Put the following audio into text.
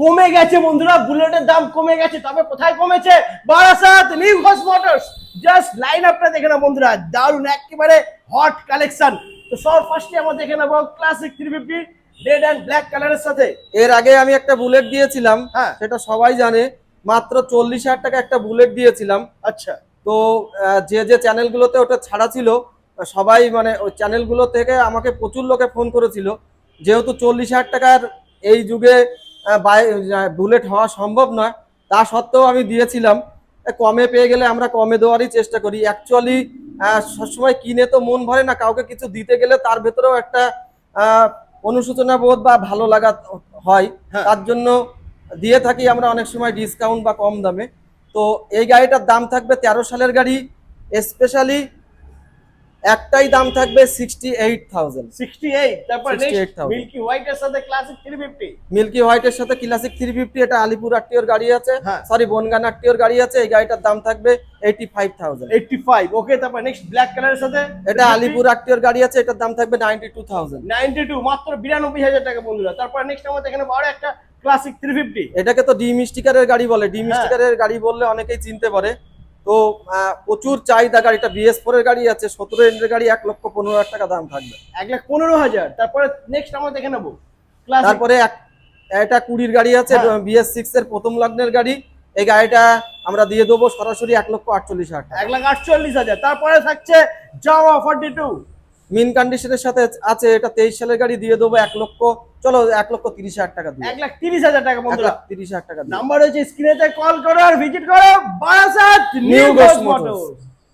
কমে গেছে বন্ধুরা, বুলেটের দাম কমে গেছে, তবে কোথায় কমেছে? Barasat new Ghosh motors. Just line আপটা দেখে না বন্ধুরা, দারুন একেবারে হট কালেকশন। তো সব ফার্স্টে আমরা দেখে নেবো ক্লাসিক 350 রেড এন্ড ব্ল্যাক কালারের সাথে। এর আগে আমি একটা বুলেট দিয়েছিলাম, হ্যাঁ সেটা সবাই জানে, মাত্র 40,000 টাকা একটা বুলেট দিয়েছিলাম। আচ্ছা তো যে যে চ্যানেলগুলোতে ওটা ছাড়া ছিল, সবাই মানে ওই চ্যানেলগুলো থেকে আমাকে প্রচুর লোকে ফোন করেছিল, যেহেতু 40,000 টাকার এই যুগে বুলেট হওয়া সম্ভব নয়, তা সত্ত্বেও আমি দিয়েছিলাম। কমে পেয়ে গেলে আমরা কমে দেওয়ারই চেষ্টা করি। অ্যাকচুয়ালি সবসময় কিনে তো মন ভরে না, কাউকে কিছু দিতে গেলে তার ভেতরেও একটা অনুশোচনা বোধ বা ভালো লাগা হয়, হ্যাঁ। তার জন্য দিয়ে থাকি আমরা অনেক সময় ডিসকাউন্ট বা কম দামে। তো এই গাড়িটার দাম থাকবে 13 সালের গাড়ি, স্পেশালি একটাই দাম থাকবে 68,000। 68। তারপর নেক্সট 68,000 মিল্কি হোয়াইটের সাথে ক্লাসিক 350। মিল্কি হোয়াইটের সাথে ক্লাসিক 350, এটা আলিপুর আটটিওর গাড়ি আছে, হ্যাঁ। সরি বনগাঁ আটটিওর গাড়ি আছে। এই গাড়িটার দাম থাকবে 85,000। 85 ওকে। তারপর নেক্সট ব্ল্যাক কালারের সাথে এটা আলিপুর আটটিওর গাড়ি আছে, এটার দাম থাকবে 92,000। 92 মাত্র 92,000 টাকা বন্ধুরা। তারপর নেক্সট আমাদের এখানে বড় একটা ক্লাসিক 350। এটাকে তো ডিম স্টিকারের গাড়ি বলে, ডিম হ্যাঁ। স্টিকারের গাড়ি বললে অনেকেই চিনতে পারে। তো প্রচুর চাহিদা গাড়িটা, BS4 এর গাড়ি আছে, 17 এর গাড়ি, 1,15,000 টাকা দাম থাকবে। 1,15,000। তারপরে নেক্সট আমরা দেখে নেবো ক্লাসিক। তারপরে এটা 20 গাড়ি আছে, হ্যাঁ। BS6 এর প্রথম লগ্নের গাড়ি। এই গাড়িটা আমরা দিয়ে দেবো সরাসরি 1,48,000 টাকা। 1,48,000। তারপরে থাকছে জাওয়া 42। মিন কন্ডিশনের সাথে আছে, এটা 23 সালের গাড়ি, দিয়ে দেবো 1,30,000 টাকা দিয়ে। 1,30,000 টাকা বন্ধুরা। 1,30,000 টাকা দিয়ে। নাম্বার হচ্ছে স্ক্রিনেতে কল করো আর ভিজিট করো Barasat new new Ghosh Ghosh motors. Motors.